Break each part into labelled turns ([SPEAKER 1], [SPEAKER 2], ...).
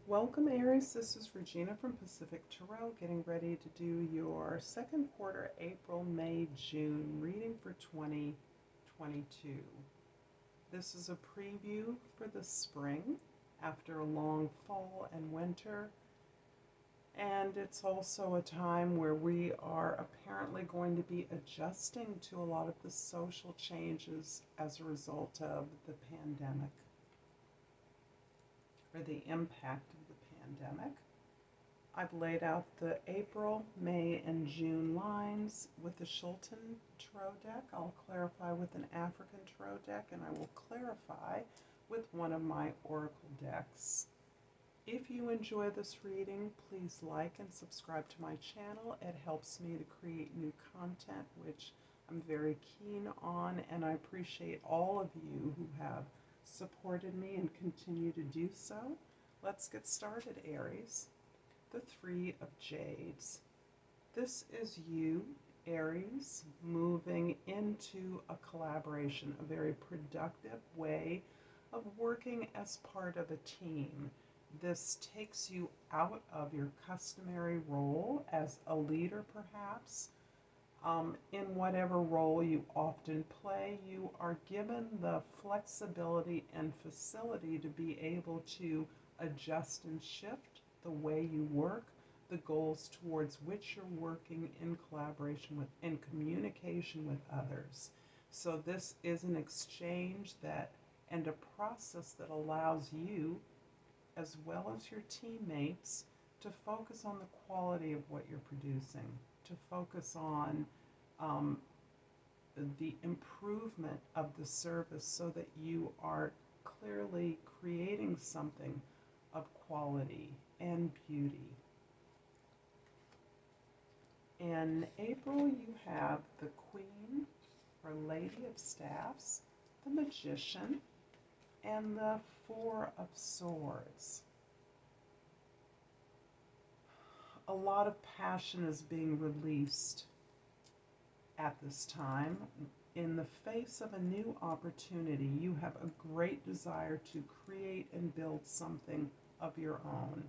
[SPEAKER 1] Welcome, Aries. This is Regina from Pacific Tarot, getting ready to do your second quarter April, May, June reading for 2022. This is a preview for the spring after a long fall and winter, and it's also a time where we are apparently going to be adjusting to a lot of the social changes as a result of the pandemic, or the impact of the pandemic. I've laid out the April, May, and June lines with the Shulton Tarot deck. I'll clarify with an African Tarot deck, and I will clarify with one of my Oracle decks. If you enjoy this reading, please like and subscribe to my channel. It helps me to create new content, which I'm very keen on, and I appreciate all of you who have supported me and continue to do so. Let's get started, Aries. The Three of Jades. This is you, Aries, moving into a collaboration, a very productive way of working as part of a team. This takes you out of your customary role as a leader, perhaps. In whatever role you often play, you are given the flexibility and facility to be able to adjust and shift the way you work, the goals towards which you're working in collaboration with, in communication with others. So this is an exchange and a process that allows you, as well as your teammates, to focus on the quality of what you're producing, to focus on the improvement of the service so that you are clearly creating something of quality and beauty. In April, you have the Queen or Lady of Staffs, the Magician, and the Four of Swords. A lot of passion is being released at this time. In the face of a new opportunity, you have a great desire to create and build something of your own.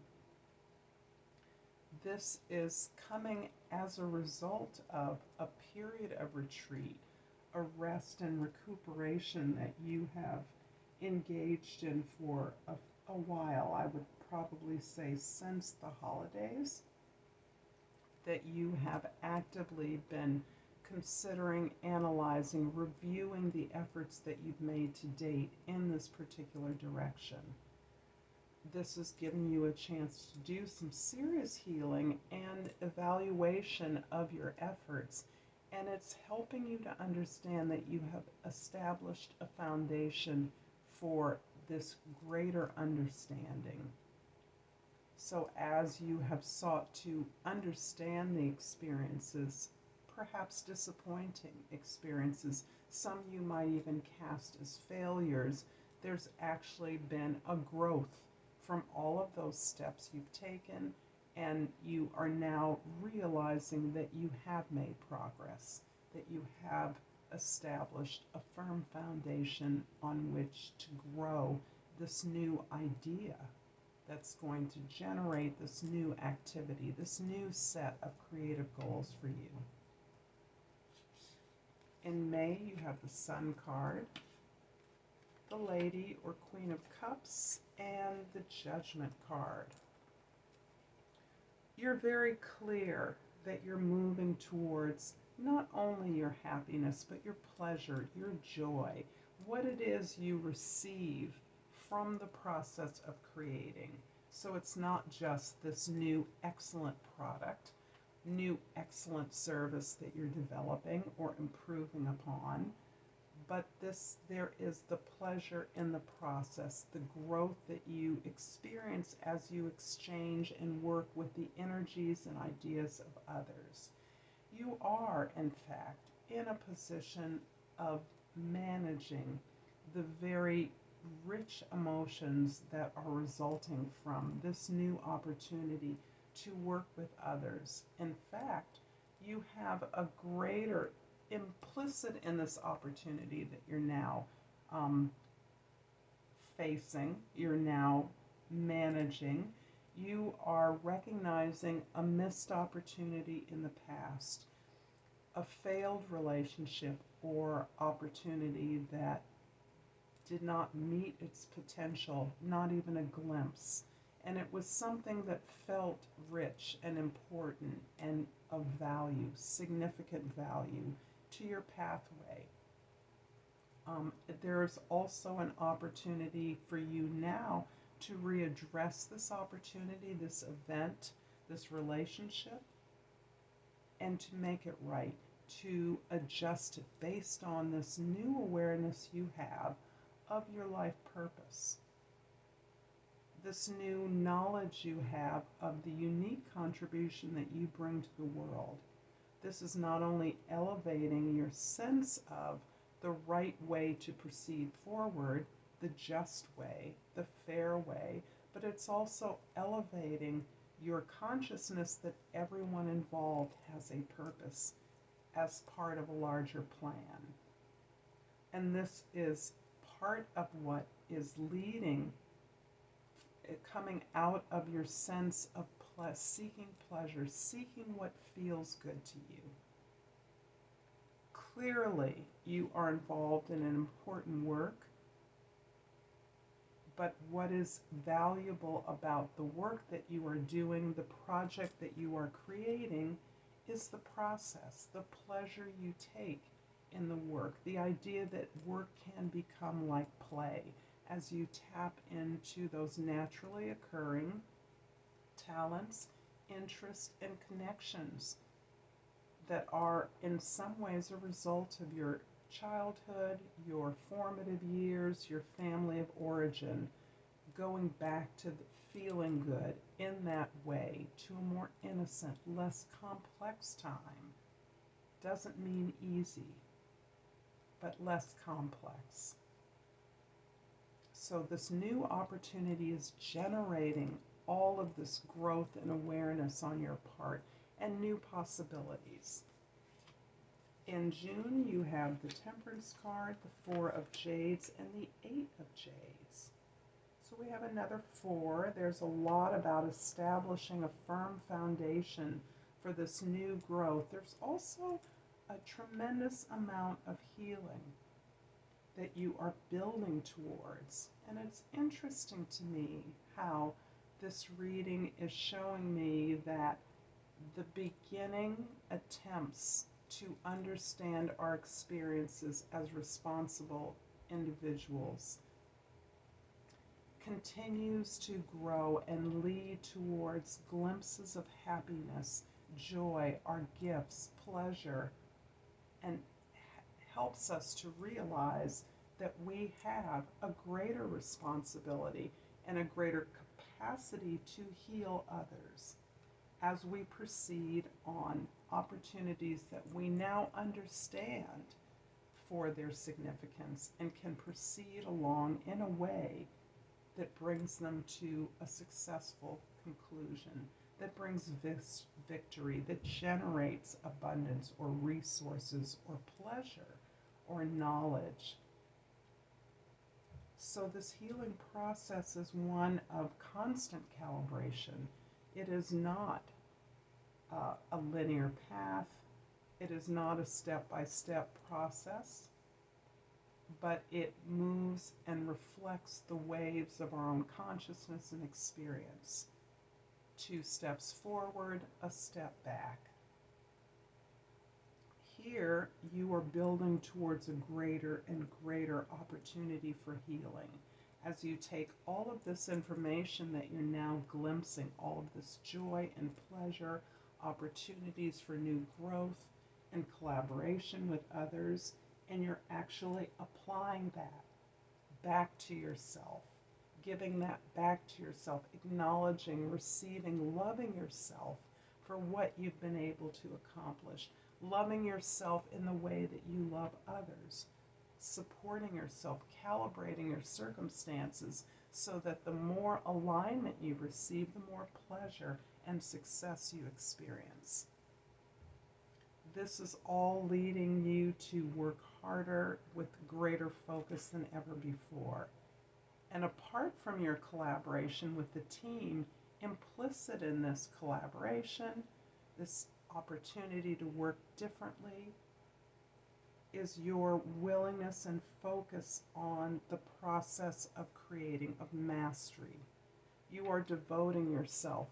[SPEAKER 1] This is coming as a result of a period of retreat, a rest and recuperation that you have engaged in for a while. I would probably say since the holidays, that you have actively been considering, analyzing, reviewing the efforts that you've made to date in this particular direction. This is giving you a chance to do some serious healing and evaluation of your efforts, and it's helping you to understand that you have established a foundation for this greater understanding. So as you have sought to understand the experiences, perhaps disappointing experiences, some you might even cast as failures, there's actually been a growth from all of those steps you've taken, and you are now realizing that you have made progress, that you have established a firm foundation on which to grow this new idea that's going to generate this new activity, this new set of creative goals for you. In May, you have the Sun card, the Lady or Queen of Cups, and the Judgment card. You're very clear that you're moving towards not only your happiness, but your pleasure, your joy, what it is you receive from the process of creating. So it's not just this new excellent product, new excellent service that you're developing or improving upon, but there is the pleasure in the process, the growth that you experience as you exchange and work with the energies and ideas of others. You are, in fact, in a position of managing the very rich emotions that are resulting from this new opportunity to work with others. In fact, you have a greater implicit in this opportunity that you're now facing, you're now managing, You are recognizing a missed opportunity in the past, a failed relationship or opportunity that did not meet its potential, not even a glimpse. And it was something that felt rich and important and of value, significant value to your pathway. There's also an opportunity for you now to readdress this opportunity, this event, this relationship, and to make it right, to adjust it based on this new awareness you have of your life purpose, this new knowledge you have of the unique contribution that you bring to the world. This is not only elevating your sense of the right way to proceed forward, the just way, the fair way, but it's also elevating your consciousness that everyone involved has a purpose as part of a larger plan. And this is part of what is leading, coming out of your sense of seeking pleasure, seeking what feels good to you. Clearly, you are involved in an important work, but what is valuable about the work that you are doing, the project that you are creating, is the process, the pleasure you take in the work, the idea that work can become like play as you tap into those naturally occurring talents, interests, and connections that are in some ways a result of your childhood, your formative years, your family of origin, going back to feeling good in that way, to a more innocent, less complex time. Doesn't mean easy, but less complex. So this new opportunity is generating all of this growth and awareness on your part and new possibilities. In June, you have the Temperance card, the Four of Jades, and the Eight of Jades. So we have another four. There's a lot about establishing a firm foundation for this new growth. There's also a tremendous amount of healing that you are building towards. And it's interesting to me how this reading is showing me that the beginning attempts to understand our experiences as responsible individuals continues to grow and lead towards glimpses of happiness, joy, our gifts, pleasure, and helps us to realize that we have a greater responsibility and a greater capacity to heal others as we proceed on opportunities that we now understand for their significance and can proceed along in a way that brings them to a successful conclusion, that brings victory, that generates abundance or resources or pleasure or knowledge. So this healing process is one of constant calibration. It is not a linear path. It is not a step-by-step process, but it moves and reflects the waves of our own consciousness and experience. 2 steps forward, a step back. Here, you are building towards a greater and greater opportunity for healing as you take all of this information that you're now glimpsing, all of this joy and pleasure, opportunities for new growth and collaboration with others, and you're actually applying that back to yourself, giving that back to yourself, acknowledging, receiving, loving yourself for what you've been able to accomplish, loving yourself in the way that you love others, supporting yourself, calibrating your circumstances so that the more alignment you receive, the more pleasure and success you experience. This is all leading you to work harder with greater focus than ever before. And apart from your collaboration with the team, Implicit in this collaboration, this opportunity to work differently, is your willingness and focus on the process of creating, of mastery. You are devoting yourself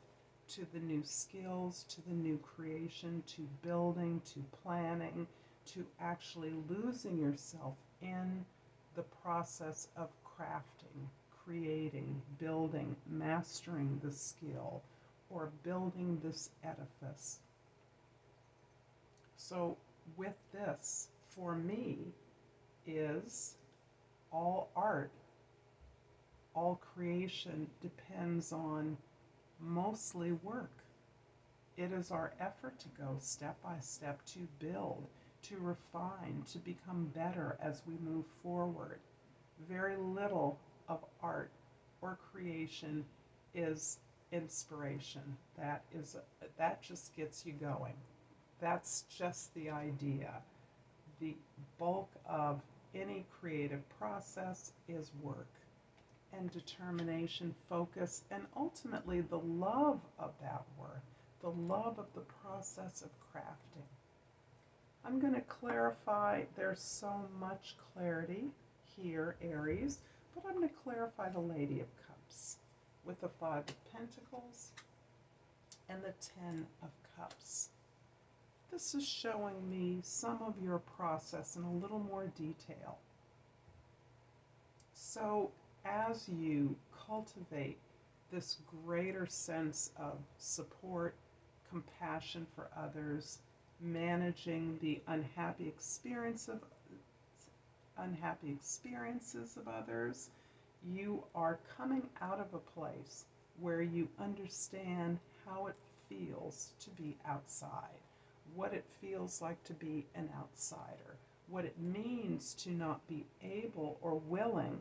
[SPEAKER 1] to the new skills, to the new creation, to building, to planning, to actually losing yourself in the process of crafting, creating, building, mastering the skill, or building this edifice. So, with this, for me, is all art, all creation depends on mostly work. It is our effort to go step by step to build, to refine, to become better as we move forward. Very little of art or creation is inspiration. That just gets you going. That's just the idea. The bulk of any creative process is work and determination, focus, and ultimately the love of that work, the love of the process of crafting. I'm going to clarify, there's so much clarity here, Aries, but I'm going to clarify the Lady of Cups with the Five of Pentacles and the Ten of Cups. This is showing me some of your process in a little more detail. So as you cultivate this greater sense of support, compassion for others, managing the unhappy experiences of others, you are coming out of a place where you understand how it feels to be outside, what it feels like to be an outsider, what it means to not be able or willing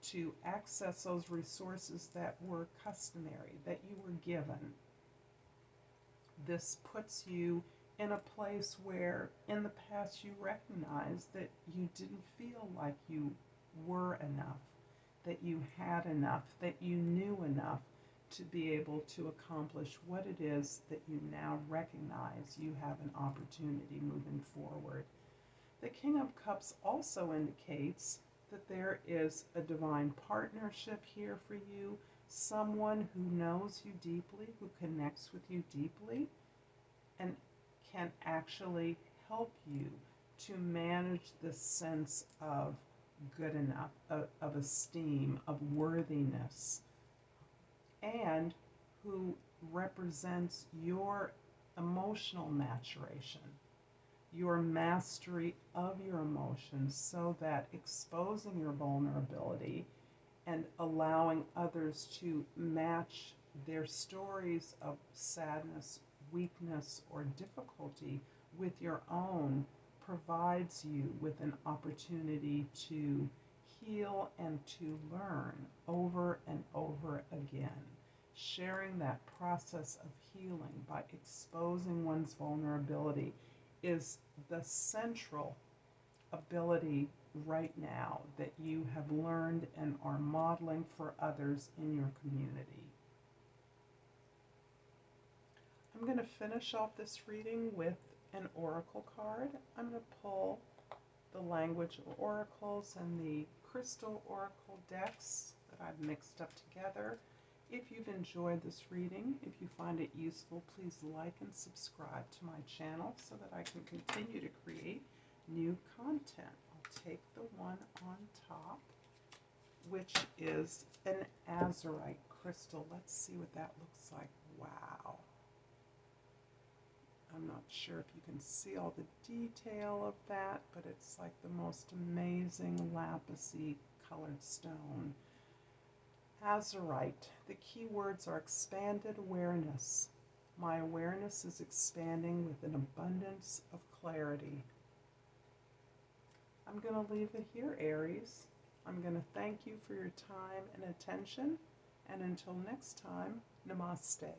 [SPEAKER 1] to access those resources that were customary, that you were given. This puts you in a place where in the past you recognized that you didn't feel like you were enough, that you had enough, that you knew enough to be able to accomplish what it is that you now recognize you have an opportunity moving forward. The King of Cups also indicates that there is a divine partnership here for you, someone who knows you deeply, who connects with you deeply, and can actually help you to manage this sense of good enough, of esteem, of worthiness, and who represents your emotional maturation, your mastery of your emotions, so that exposing your vulnerability and allowing others to match their stories of sadness, weakness, or difficulty with your own provides you with an opportunity to heal and to learn over and over again. Sharing that process of healing by exposing one's vulnerability is the central ability right now that you have learned and are modeling for others in your community. I'm going to finish off this reading with an oracle card. I'm going to pull the language of oracles and the crystal oracle decks that I've mixed up together. If you've enjoyed this reading, if you find it useful, please like and subscribe to my channel so that I can continue to create new content. I'll take the one on top, which is an azurite crystal. Let's see what that looks like. Wow. I'm not sure if you can see all the detail of that, but it's like the most amazing lapis-y colored stone. Azurite. The key words are expanded awareness. My awareness is expanding with an abundance of clarity. I'm going to leave it here, Aries. I'm going to thank you for your time and attention. And until next time, Namaste.